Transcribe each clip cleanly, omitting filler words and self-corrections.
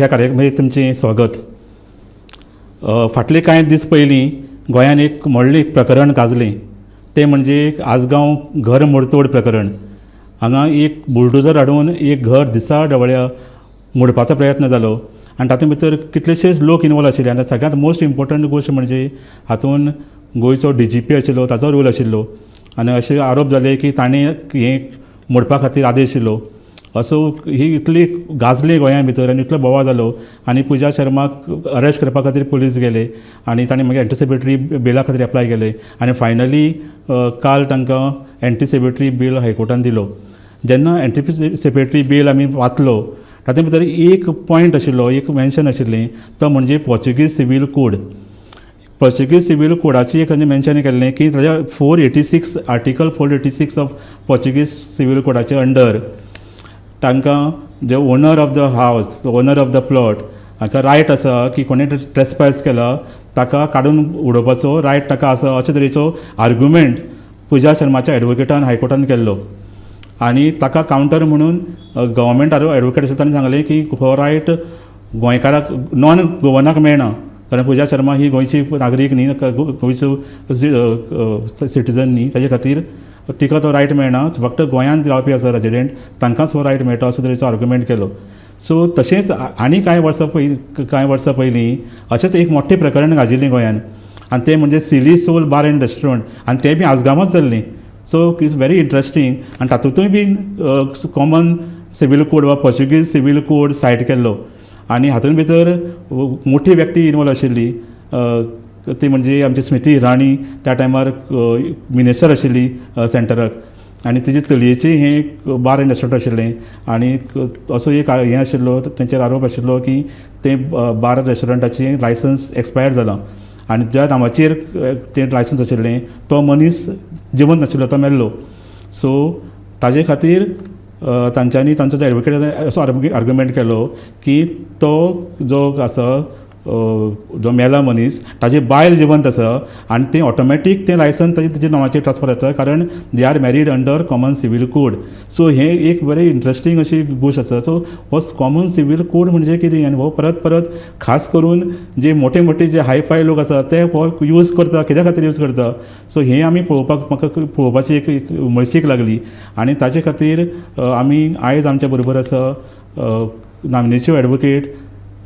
ह्या कार्यक्रमात तुमचें स्वागत. फाटले कांय दीस पयलीं गोंयान एक व्हडलें प्रकरण गाजलें. तें म्हणजे आसगांव घर मोडतोड प्रकरण. हांगा एक बुलडोजर हाडून एक घर दिसा ढवळ्या मोडपाचो प्रयत्न जालो आनी तातूंत भितर कितलेशेच लोक इनवॉल्व आशिल्ले. आनी सगळ्यांत मोस्ट इम्पॉर्टंट गोश्ट म्हणजे हातूंत गोंयचो DGP आशिल्लो, ताचो रोल आशिल्लो. आनी अशे आरोप जाले की ताणें हें मोडपा खातीर आदेश दिलो. असो ही इतली गाजली गोंया भितर आनी इतलो बोवाळ जालो. आनी पुजा शर्माक अरेस्ट करपा खातीर पुलीस गेले आनी ताणें मागीर एंटिसिपेटरी बेला खातीर एप्लाय केले आनी फायनली काल तांकां एंटिसिपेटरी बेल हायकोर्टान दिलो. जेन्ना एंटिसिपेटरी बेल आमी वाचलो तातूंत भितर एक पॉयंट आशिल्लो, एक मेन्शन आशिल्लें, तो म्हणजे Portuguese civil code. Portuguese civil कोडाची एक ताणें मेन्शन केल्लें की ताच्या 486 आर्टिकल 486 ऑफ पोर्चुगीज सिवील कोडाचे अंडर तांकां जे owner of the house, owner of the plot हाका रायट आसा की कोणें ट्रेस्पायस केला ताका काडून उडोवपाचो रायट ताका आसा, अशे तरेचो आर्ग्युमेंट पुजा शर्माच्या एडवोकेटान हायकोर्टान केल्लो. आनी ताका कावंटर म्हणून गव्हर्मेंट एडवोकेट आशिल्लो ताणें सांगलें की हो रायट गोंयकाराक नॉन गोवनाक मेळना, कारण पुजा शर्मा ही गोंयची नागरीक न्ही, गोंयचो सिटीजन न्ही, ताजे खातीर तिका तो रायट मेळना, फक्त गोंयांत रावपी आसा रेजिडेंट तांकांच हो रायट मेळटा, असो तरेचो आर्ग्युमेंट केलो. सो तशेंच आनी कांय वर्सां पयलीं अशेंच एक मोठें प्रकरण गाजिल्लें गोंयान आनी तें म्हणजे सिली सोल बार एंड रेस्टॉरंट आनी तें बी आसगांवांच जाल्लें. सो इट्स व्हेरी इंट्रस्टींग आनी तातूंतूय बीन कॉमन सिवील कोड वा पोर्चुगीज सिवील कोड सायट केल्लो आनी हातूंत भितर मोठी व्यक्ती इनवॉल्व आशिल्ली. ती म्हणजे आमची स्मृती इराणी, त्या टायमार मिनिस्टर आशिल्ली सेंटराक आनी तिची चलयेचें हें बार एंड रेस्टॉरंट आशिल्लें आनी असो एक हें आशिल्लो, तेंचेर आरोप आशिल्लो की तें बार रेस्टॉरंटाचें लायसन्स एक्सपायर्ड जालां आनी ज्या नांवाचेर तें लायसन्स आशिल्लें तो मनीस जिवंत नाशिल्लो, तो मेल्लो. सो ताजे खातीर तांच्यांनी तांचो जो एडवोकेट असो आर्ग्युमेंट केलो की तो जो आसा जो मेला मनीस ताजी बायल जिवंत आसा आनी तें ऑटोमॅटीक तें लायसन्स तेजे नांवाचेर ट्रान्सफर जाता, कारण they are married under common civil code. So हें एक वेरी इंट्रस्टींग अशी गोश्ट आसा. सो हो कॉमन सिवील कोड म्हणजे कितें आनी हो परत परत खास करून जे मोठे मोठे जे हायफाय लोक आसा ते हो यूज करता, कित्या खातीर यूज करता. सो हें आमी म्हाका पळोवपाची एक उमळशीक लागली आनी ताचे खातीर आमी आयज आमच्या बरोबर आसा नामनेच्यो एडवोकेट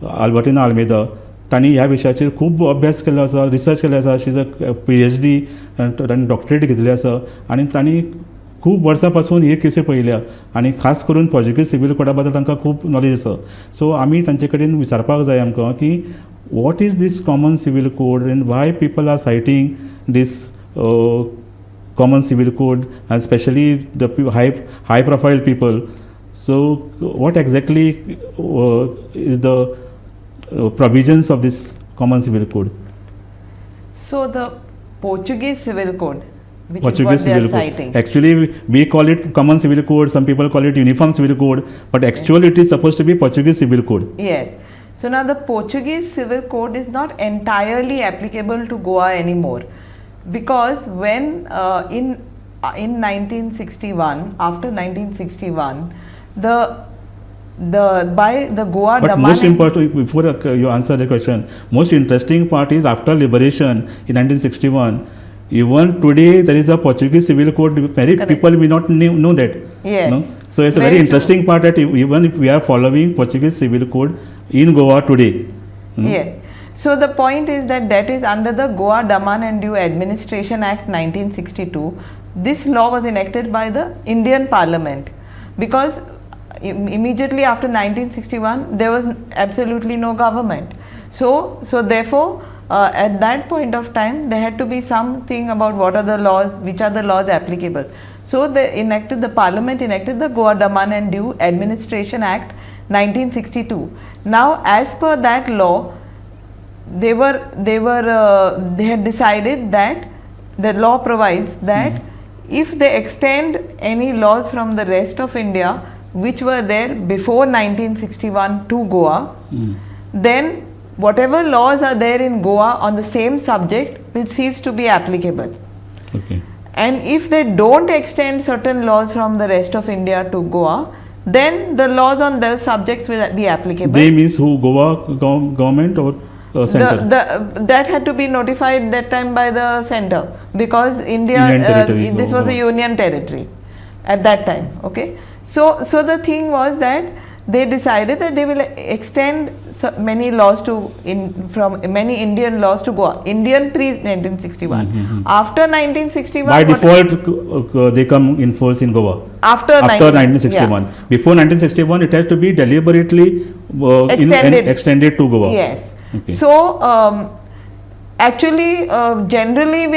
आल्बर्टिना आल्मेदा. तांणी ह्या विशयाचेर खूब अभ्यास केल्लो आसा, रिसर्च केल्लो आसा. शी इज अ PhD तांणी डॉक्टरेट घेतली आसा आनी तांणी खूब वर्सां पासून हे केसी पळयल्या आनी खास करून पोर्चुगीज सिवील कोडा बद्दल तांकां खूब नॉलेज आसा. सो आमी तांचे कडेन विचारपाक जाय आमकां की what is this common civil code and why people are citing this common civil code and specially the high profile people. So what exactly is the provisions of this common civil code? So the Portuguese Civil Code, which Portuguese is what they Civil are citing. Code. Actually, we call it common civil code. Some people call it uniform civil code, but actually it is supposed to be Portuguese Civil Code. Yes. So now the Portuguese Civil Code is not entirely applicable to Goa anymore, because when in 1961, after 1961, the Goa But Daman. most important, before you answer the question, most interesting part is after liberation in 1961, even today there is a Portuguese civil code. Many Correct. people may not know that. Yes. No? So it's a very interesting part that even if we are following Portuguese civil code in Goa today. Yes. So the point is that is under the Goa Daman and Diu Administration Act 1962. This law was enacted by the Indian Parliament because immediately after 1961 there was absolutely no government. So therefore at that point of time there had to be something about what are the laws, which are the laws applicable. So the Parliament enacted the Goa Daman and Diu Administration Act 1962. Now as per that law they had decided that the law provides that if they extend any laws from the rest of India which were there before 1961 to Goa, then whatever laws are there in Goa on the same subject will cease to be applicable. Okay. And if they don't extend certain laws from the rest of India to Goa, then the laws on those subjects will be applicable. They means who? Goa government or center? That had to be notified that time by the center, because India, Union territory. this was a union territory at that time. Okay, so the thing was that they decided that they will extend many laws from many Indian laws to Goa. Indian pre 1961. After 1961, by default, they come in force in Goa. After 1961. Yeah. Before 1961, it has to be deliberately extended to Goa. Yes. Okay. So actually, generally we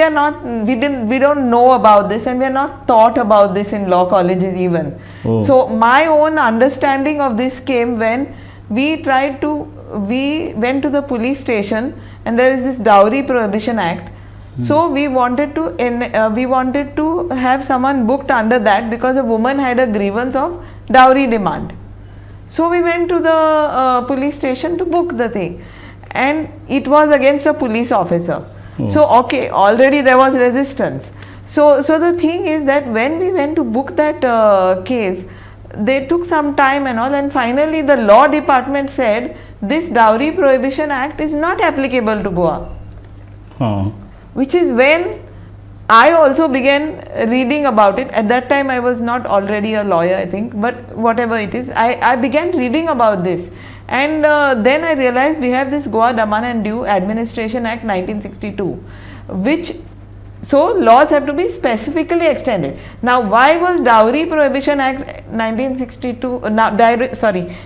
don't know about this, and we are not taught about this in law colleges even. Oh. So my own understanding of this came when we went to the police station, and there is this Dowry Prohibition Act. So we wanted to have someone booked under that, because a woman had a grievance of dowry demand. So we went to the police station to book the thing, and it was against a police officer. Oh. So okay, already there was resistance. So the thing is that when we went to book that case, they took some time and all, and finally the law department said this Dowry Prohibition Act is not applicable to Goa. Which is when I also began reading about it. At that time I was not already a lawyer, I think, but whatever it is, I began reading about this, and then I realized we have this Goa Daman and Diu Administration Act 1962, which, so laws have to be specifically extended. Now why was Dowry Prohibition Act 1962,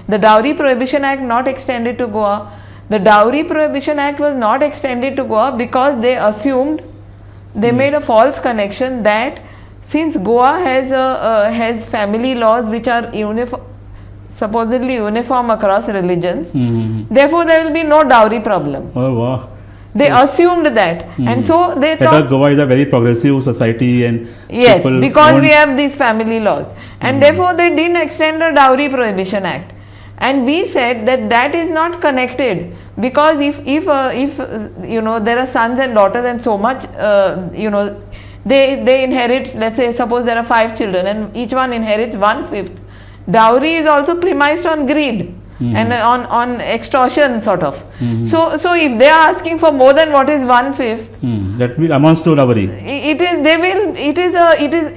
the Dowry Prohibition Act not extended to Goa? The Dowry Prohibition Act was not extended to Goa because they assumed, they made a false connection that since Goa has family laws which are supposedly uniform across religions, therefore there will be no dowry problem. Oh wow. They assumed that, and so they thought Goa is a very progressive society, and yes, because we have these family laws, and therefore they didn't extend the Dowry Prohibition Act. And we said that is not connected, because if you know, there are sons and daughters, and so much you know, they inherit, let's say suppose there are 5 children and each one inherits 1/5. Dowry is also premised on greed and on extortion sort of. So if they are asking for more than what is 1/5, that amounts to dowry.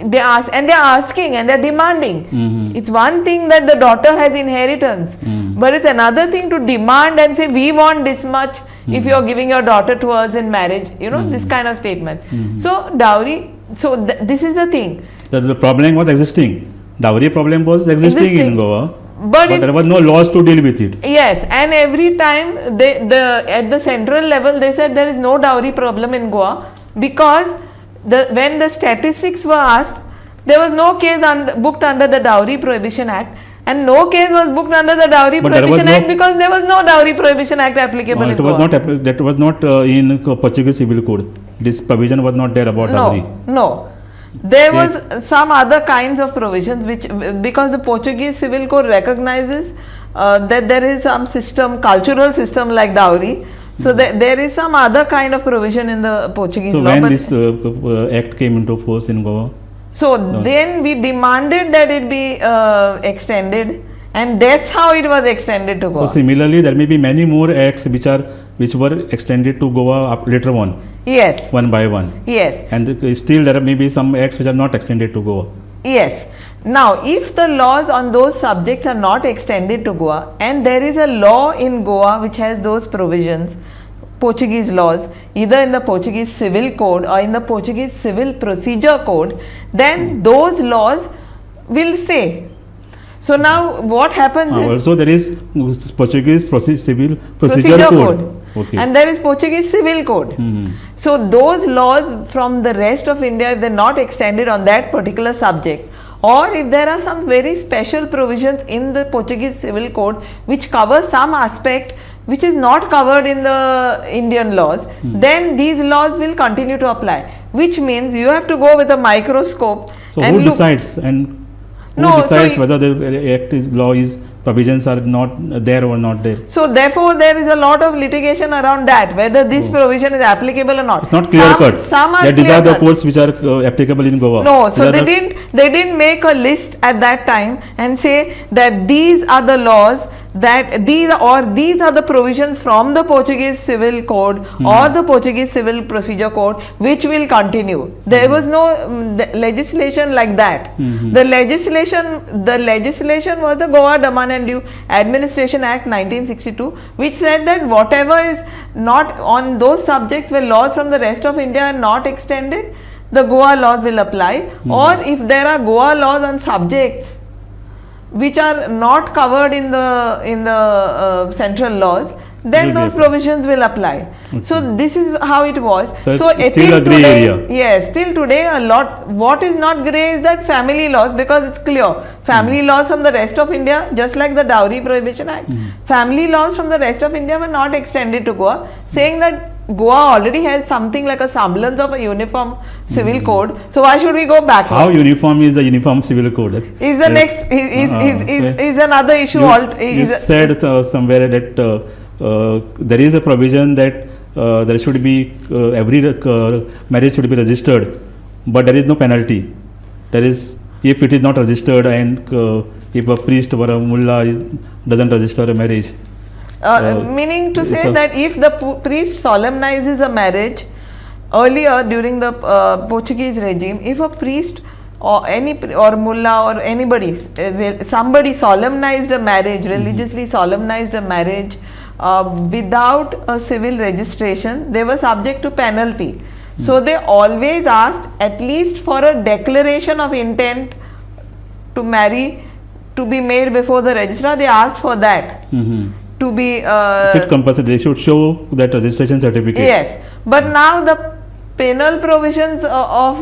They ask, and they are asking, and they are demanding. It's one thing that the daughter has inheritance, but it's another thing to demand and say we want this much if you are giving your daughter to us in marriage, you know, this kind of statement. So dowry, so this is the thing. The problem was existing. Dowry problem was existing in Goa, but there was no laws to deal with it. Yes, and every time at the central level they said there is no dowry problem in Goa, because when the statistics were asked, there was no case booked under the Dowry Prohibition Act, and no case was booked under the Dowry Prohibition Act because there was no Dowry Prohibition Act applicable in Goa. That was not in Portuguese Civil Code. This provision was not there about dowry. No. There was some other kinds of provisions which, because the Portuguese Civil Code recognizes that there is some system, cultural system like dowry. So there is some other kind of provision in the Portuguese law. So when this act came into force in Goa? So then we demanded that it be extended, and that's how it was extended to Goa. So similarly, there may be many more acts which were extended to Goa later on. Yes. One by one. Yes. And still there may be some acts which are not extended to Goa. Yes. Now, if the laws on those subjects are not extended to Goa, and there is a law in Goa which has those provisions, Portuguese laws, either in the Portuguese Civil Code or in the Portuguese Civil Procedure Code, then those laws will stay. So now what happens is... Also there is Portuguese Civil Procedure Code. Okay. And there is Portuguese Civil Code. So those laws from the rest of India, if they are not extended on that particular subject, or if there are some very special provisions in the Portuguese Civil Code which cover some aspect which is not covered in the Indian laws, then these laws will continue to apply, which means you have to go with a microscope. So who decides whether the law is provisions are not there or not there. So therefore, there is a lot of litigation around that, whether this provision is applicable or not. It's not clear cut. Some are that these are the clear-cut. courts which are applicable in Goa. No, so These are they didn't make a list at that time and say that these are the laws that these are the provisions from the Portuguese Civil Code or the Portuguese Civil Procedure Code which will continue. There was no legislation like that. The legislation was the Goa Daman and Diu Administration Act 1962, which said that whatever is not on those subjects where laws from the rest of India are not extended, the Goa laws will apply. Or if there are Goa laws on subjects which are not covered in the central laws, then those provisions will apply. So this is how it was. So it's still a grey area. Yes, till today a lot. What is not grey is that family laws, because it's clear. Family laws from the rest of India, just like the Dowry Prohibition Act, family laws from the rest of India were not extended to Goa, saying that Goa already has something like a semblance of a uniform civil code. So why should we go back? How uniform is the uniform civil code? Is the next is another issue. You said somewhere that there is a provision that there should be every marriage should be registered, but there is no penalty. There is, if it is not registered and if a priest or a mullah doesn't register a marriage. Meaning to say that if the priest solemnizes a marriage, earlier during the Portuguese regime, if a priest or mullah or anybody, somebody solemnized a marriage, religiously solemnized a marriage without a civil registration, they were subject to penalty. So they always asked at least for a declaration of intent to marry to be made before the registrar. They asked for that. To be is it compulsory? They should show that registration certificate. Yes, but now the penal provisions of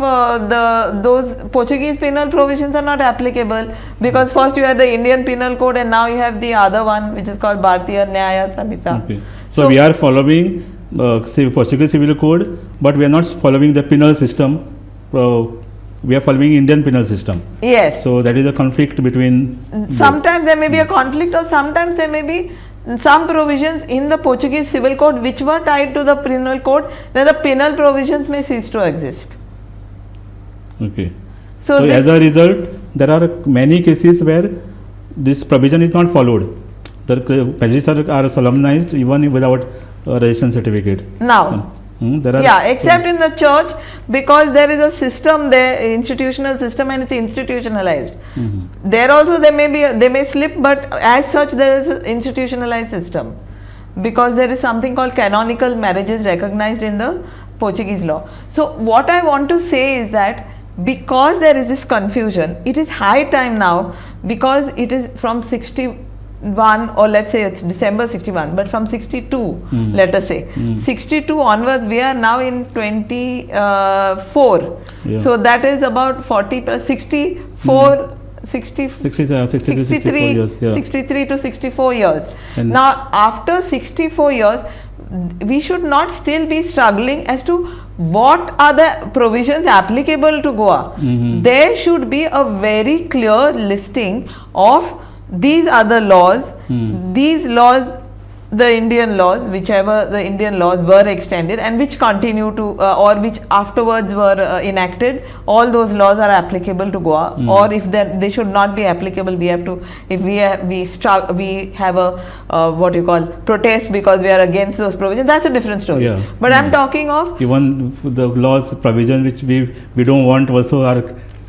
those Portuguese penal provisions are not applicable, because first you had the Indian Penal Code and now you have the other one which is called Bharatiya Nyaya Samhita. Okay. So we are following Portuguese Civil Code, but we are not following the penal system. We are following Indian penal system. Yes. So that is a conflict between. Sometimes there may be a conflict, or sometimes there may be some provisions in the Portuguese Civil Code which were tied to the penal code, then the penal provisions may cease to exist. Okay. So as a result, there are many cases where this provision is not followed. The marriages are solemnized even without a registration certificate. Now. Except in the church, because there is a system there, institutional system, and it's institutionalized. There also they may slip, but as such there is an institutionalized system, because there is something called canonical marriages recognized in the Portuguese law. So what I want to say is that because there is this confusion, it is high time now, because it is from 61, or let's say it's December 61, but from 62, let us say 62 onwards, we are now in 24. So that is about 40 plus 64 63 years, 63 to 64 years. And now after 64 years, we should not still be struggling as to what are the provisions applicable to Goa. There should be a very clear listing of these are the laws, these laws, the Indian laws, whichever the Indian laws were extended and which continue to or which afterwards were enacted, all those laws are applicable to Goa. Or if they should not be applicable, we have to, if we have a what you call protest because we are against those provisions, that's a different story. But I'm talking of even the laws provisions which we don't want also are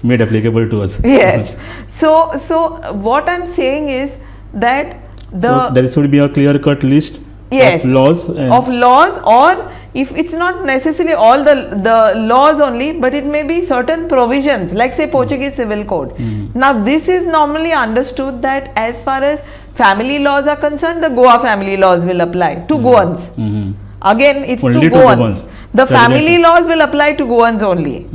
made applicable to us. Yes. So what I'm saying is that there should be a clear-cut list of laws. Or if it's not necessarily all the laws only, but it may be certain provisions, like say Portuguese Civil Code. Now this is normally understood that as far as family laws are concerned, the Goa family laws will apply to Goans. Again, it's only to Goans. The family laws will apply to Goans only.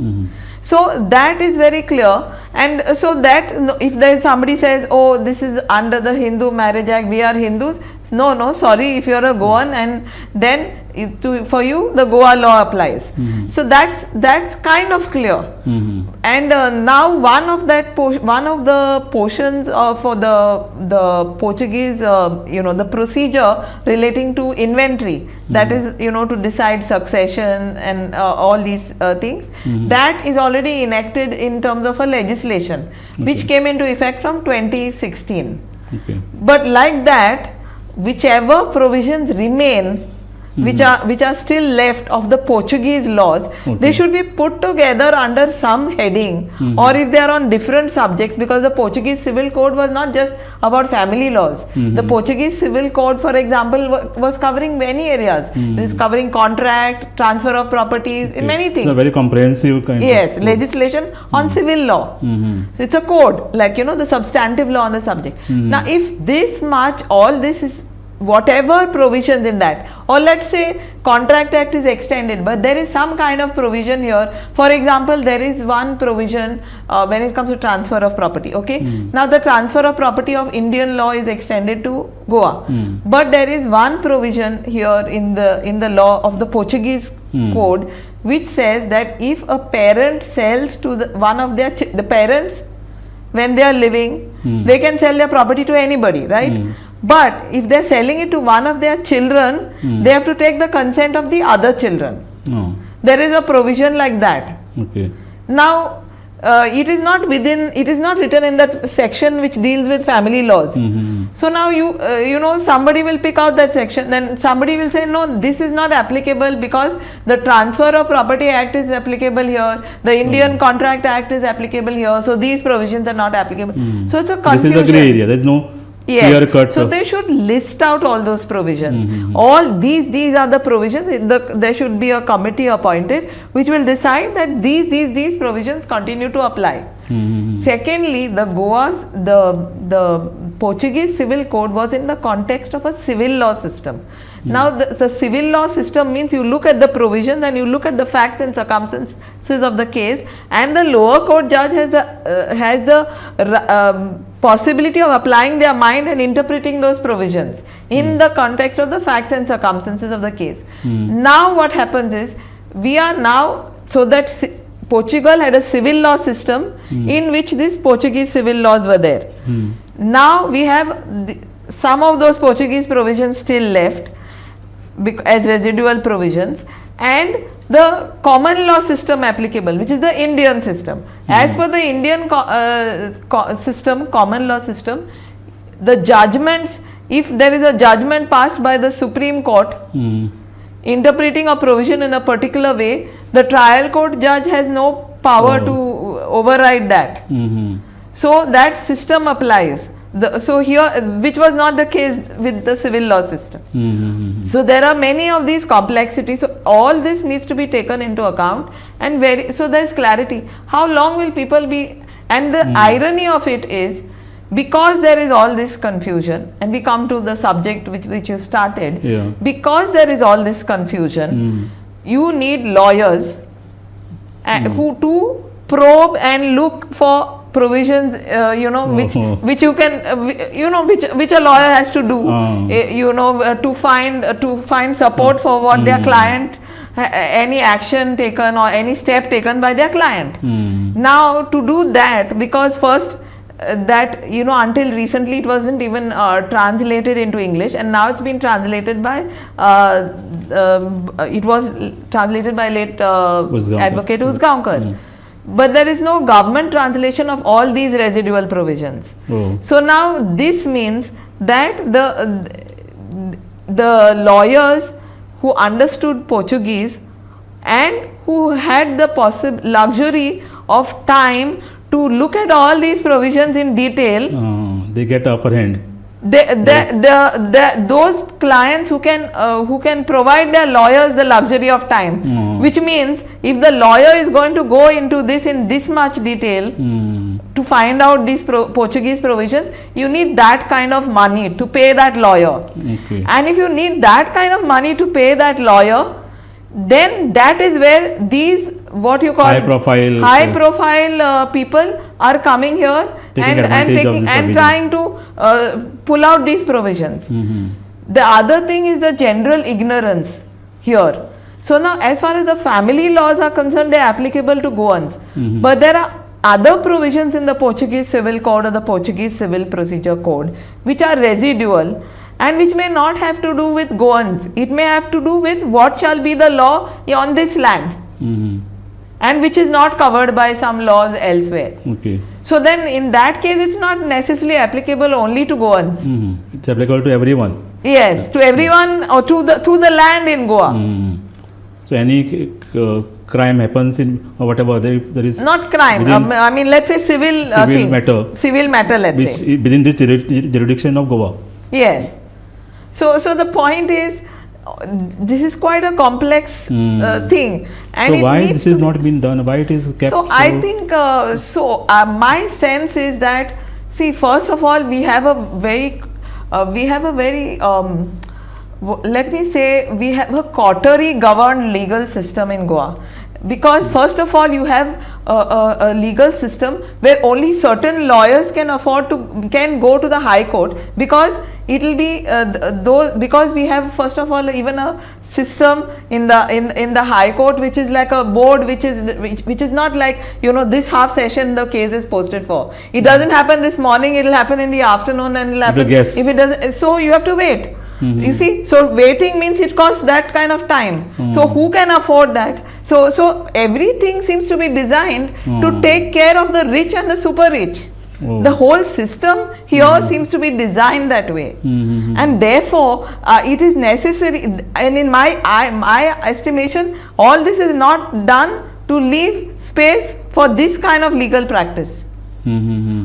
So that is very clear, and so that if there is somebody says, oh, this is under the Hindu Marriage Act, we are Hindus, no, sorry, if you're a Goan, and then for you the Goa law applies. So that's kind of clear. And now one of the portions for the Portuguese, the procedure relating to inventory, that is, to decide succession and all these things, that is already enacted in terms of a legislation, which came into effect from 2016. Okay. But like that, whichever provisions remain, which are still left of the Portuguese laws, they should be put together under some heading, or if they are on different subjects, because the Portuguese Civil Code was not just about family laws. The Portuguese Civil Code, for example, was covering many areas. It is covering contract, transfer of properties, in many things. It's a very comprehensive kind of legislation on civil law. So it's a code, like the substantive law on the subject. Now, if this much, all this is whatever provisions in that, or let's say Contract Act is extended, but there is some kind of provision here. For example, there is one provision when it comes to transfer of property. Okay, now the transfer of property of Indian law is extended to Goa, but there is one provision here in the law of the Portuguese code, which says that if a parent sells to one of their the parents, when they are living, they can sell their property to anybody, right? But if they are selling it to one of their children, they have to take the consent of the other children. There is a provision like that. Okay. Now, it is not written in that section which deals with family laws. So now somebody will pick out that section, then somebody will say, no, this is not applicable because the Transfer of Property Act is applicable here, the Indian Contract Act is applicable here, so these provisions are not applicable. So it's a confusion. This is a grey area. There is no clear cut. So they should list out all those provisions. All these are the provisions. There should be a committee appointed which will decide that these provisions continue to apply. Secondly, the Portuguese Civil Code was in the context of a civil law system. Now the civil law system means you look at the provisions and you look at the facts and circumstances of the case, and the lower court judge has the possibility of applying their mind and interpreting those provisions in the context of the facts and circumstances of the case. Now what happens is, Portugal had a civil law system in which these Portuguese civil laws were there. Now we have some of those Portuguese provisions still left as residual provisions, and the common law system applicable, which is the Indian system. As per the Indian common law system, the judgments, if there is a judgment passed by the Supreme Court interpreting a provision in a particular way, the trial court judge has no power to override that. So that system applies. So here, which was not the case with the civil law system. So there are many of these complexities. So all this needs to be taken into account, and so there is clarity. How long will people be? And the irony of it is, because there is all this confusion, and we come to the subject which you started, because there is all this confusion, you need lawyers who to probe and look for provisions, which you can, which a lawyer has to do, to find support for what their client, any action taken or any step taken by their client. Now to do that, because first that until recently it wasn't even translated into English, and now it's been translated by it was translated by late advocate Uzgaonkar. But there is no government translation of all these residual provisions. So now this means that the lawyers who understood Portuguese and who had the luxury of time to look at all these provisions in detail, they get upper hand. Those clients who can provide their lawyers the luxury of time, which means if the lawyer is going to go into this in this much detail to find out these Portuguese provisions, you need that kind of money to pay that lawyer. And if you need that kind of money to pay that lawyer, then that is where these high profile people are coming here and trying to pull out these provisions. The other thing is the general ignorance here. So now, as far as the family laws are concerned, they are applicable to Goans. But there are other provisions in the Portuguese Civil Code or the Portuguese Civil Procedure Code which are residual and which may not have to do with Goans. It may have to do with what shall be the law on this land. And which is not covered by some laws elsewhere. Okay. So then in that case it's not necessarily applicable only to Goans. It's applicable to everyone. Yes, to everyone or to the land in Goa. So any crime happens in or whatever, there is Not crime. I mean, let's say civil thing. matter. Civil matter, let's say. Within this jurisdiction of Goa. Yes. So the point is, this is quite a complex thing. And so why this is not been done? Why it is kept? So I think my sense is that, see, first of all, we have a very let me say, we have a coterie governed legal system in Goa. Because first of all, you have a legal system where only certain lawyers can go to the High Court, because it will be because we have, first of all, even a system in the High Court which is like a board which is not like, this half session the case is posted for. It doesn't happen this morning, it will happen in the afternoon, and it will happen if it doesn't. So you have to wait. You see, so waiting means it costs that kind of time. So who can afford that? So everything seems to be designed to take care of the rich and the super rich. The whole system here seems to be designed that way. And therefore it is necessary, and in my estimation, all this is not done to leave space for this kind of legal practice.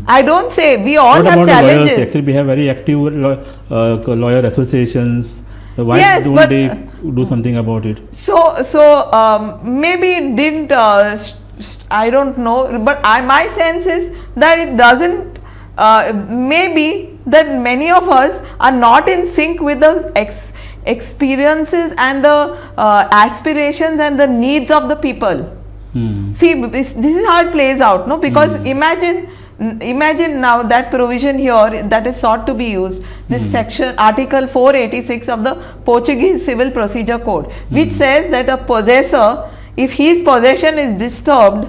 I don't say, we all have challenges. Lawyers? Actually, we have very active lawyer associations. Why don't they do something about it? So maybe it didn't. I don't know, but my sense is that it doesn't. Maybe that many of us are not in sync with the experiences and the aspirations and the needs of the people. See, this is how it plays out, no? Because imagine now that provision here that is sought to be used, this section, Article 486 of the Portuguese Civil Procedure Code, which says that a possessor, if his possession is disturbed,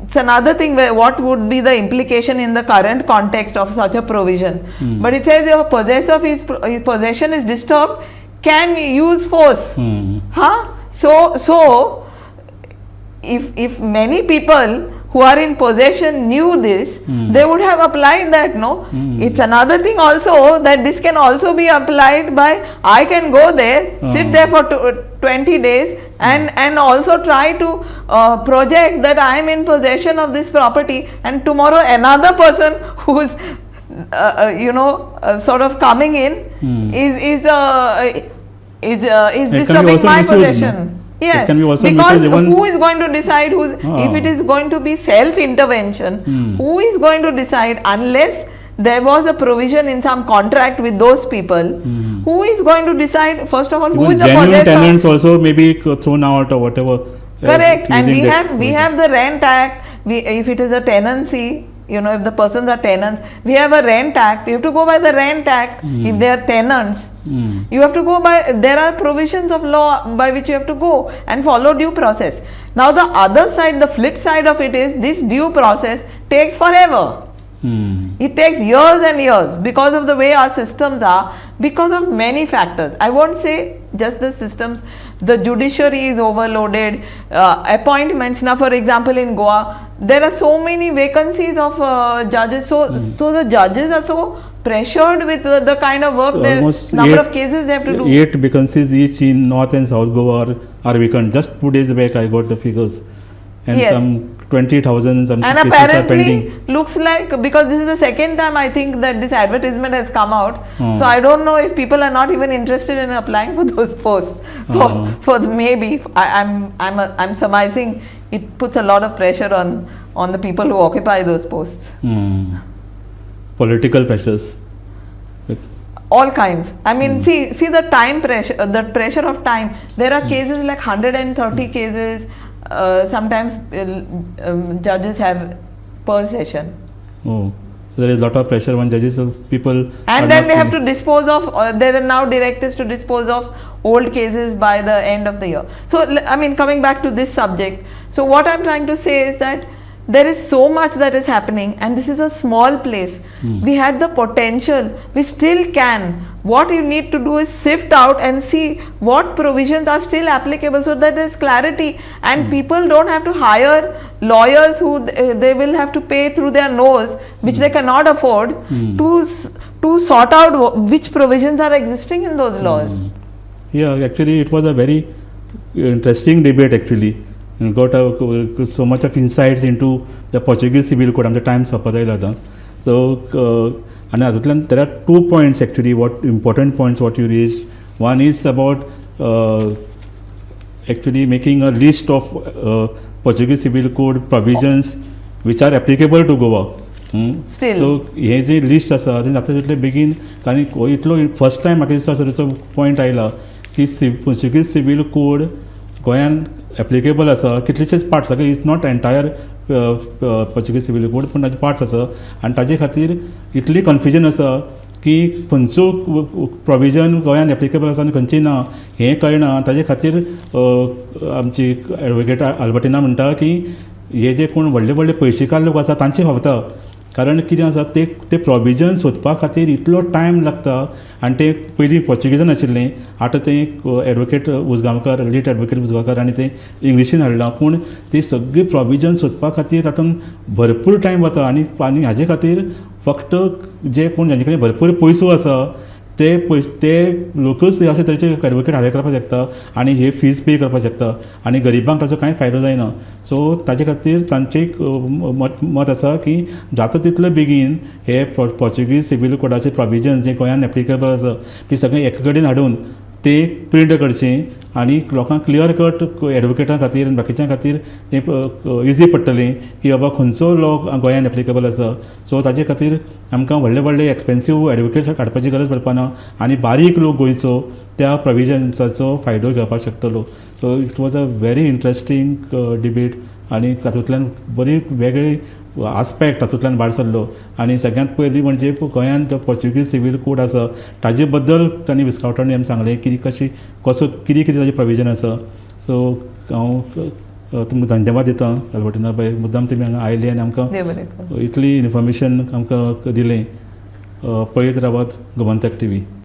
it's another thing where what would be the implication in the current context of such a provision. But it says if a possessor of his possession is disturbed, can use force. So if many people who are in possession knew this, they would have applied that, no? It's another thing also that this can also be applied by, I can go there, sit there for 20 days and also try to project that I am in possession of this property, and tomorrow another person who is sort of coming in is disturbing my possession. Yes, because who is going to decide if it is going to be self-intervention, who is going to decide unless there was a provision in some contract with those people? Who is going to decide, first of all, who is the possessor? Tenants also may be thrown out or whatever. Correct, and we have the Rent Act. If it is a tenancy, if the persons are tenants, we have a Rent Act. You have to go by the Rent Act. If they are tenants, you have to go by, there are provisions of law by which you have to go and follow due process. Now the other side, the flip side of it is, this due process takes forever. It takes years and years because of the way our systems are, because of many factors. I won't say just the systems. The judiciary is overloaded, appointments. Now, for example, in Goa, there are so many vacancies of judges. So the judges are so pressured with the kind of work, the number of cases they have to do. 8 vacancies each in North and South Goa are vacant. Just 2 days back, I got the figures. And some 20,000 some and cases are apparently pending. Looks like, because this is the second time I think that this advertisement has come out, so I don't know if people are not even interested in applying for those posts. For maybe I'm surmising it puts a lot of pressure on the people who occupy those posts. Political pressures. All kinds. I mean, see the time pressure, the pressure of time. There are cases like 130 cases. Sometimes judges have per session. there is a lot of pressure on judges, so people are And then not they have really- to dispose of, there are now directives to dispose of old cases by the end of the year. So, I mean, coming back to this subject, so what I'm trying to say is that there is so much that is happening, and this is a small place. We had the potential, we still can. What you need to do is sift out and see what provisions are still applicable so that there's clarity, and people don't have to hire lawyers who they will have to pay through their nose, which they cannot afford, to sort out which provisions are existing in those laws. Yeah, actually it was a very interesting debate actually, and got so much of insights into the Portuguese Civil Code. आमच्या time सोंपत आयलो आतां. So आनी हातूंतल्यान there are 2 points actually, what important points what you raised. One is about actually making a list of Portuguese Civil Code provisions which are applicable to Goa. Still. So हे जे list आसा तें जाता तितले बेगीन, कारण इतलो फर्स्ट टायम म्हाका दिसता असो पॉयंट आयला की पोर्चुगीज सिवील कोड गोंयान एप्लिकेबल आसा. कितलेशेच पार्ट्स आसा, it's not entire Portuguese civil code, पूण ताजे पार्ट्स आसा, आनी ताजे खातीर इतली कन्फ्युजन आसा की खंयचो प्रोविजन गोंयान एप्लिकेबल आसा आनी खंयची ना हें कळना. ताजे खातीर आमची एडवोकेट आल्बर्टिना म्हणटा की हे जे कोण व्हडले व्हडले पयशेकार लोक आसा तांचे फावता, कारण कितें आसा ते प्रोविजन सोदपा खातीर इतलो टायम लागता, आनी ते पयलीं पोर्चुगीजान आशिल्लें, आतां तें advocate Ujgaonkar, late advocate Ujgaonkar, आनी तें इंग्लिशीन हाडलां, पूण ती सगळी प्रोविजन सोदपा खातीर तातूंत भरपूर टायम वता. आनी हाजे खातीर फक्त जे कोण जांचे कडेन भरपूर पयसो आसा ते लोकूच अशे तरेचे एडवोकेट हायर करपाक शकता आनी हे फीज पे करपाक शकता, आनी गरिबांक ताचो कांय फायदो जायना. सो ताजे खातीर तांचें एक मत आसा की जाता तितले बेगीन हे पोर्चुगीज सिवील कोडाचे प्रोविजन्स जे गोंयान एप्लिकेबल आसा ती सगळें एके कडेन हाडून ते प्रिंट करचें, आनी लोकांक क्लियर कट एडवोकेटां खातीर आनी बाकीच्या खातीर तें इजी पडटलें की बाबा खंयचो लॉ गोंयान एप्लिकेबल आसा. सो ताजे खातीर आमकां व्हडले व्हडले एक्सपेन्सीव एडवोकेट्स हाडपाची गरज पडपाना, आनी बारीक लोक गोंयचो त्या प्रोविजन्साचो फायदो घेवपाक शकतलो. So it was a very interesting debate, आनी तातूंतल्यान बरी वेगळी आस्पेक्ट तातूंतल्यान भायर सरलो. आनी सगळ्यांत पयलीं म्हणजे गोंयान जो पोर्चुगीज सिवील कोड आसा ताजे बद्दल तांणी विस्कावटांनी आमकां सांगलें की कितें ताजें प्रोविजन आसा. सो हांव तुमकां धन्यवाद दिता आल्बर्टिना बाय, मुद्दाम तुमी हांगा आयले आनी आमकां इतली इन्फॉर्मेशन आमकां दिलें. पळयत रावात गोमंतक TV.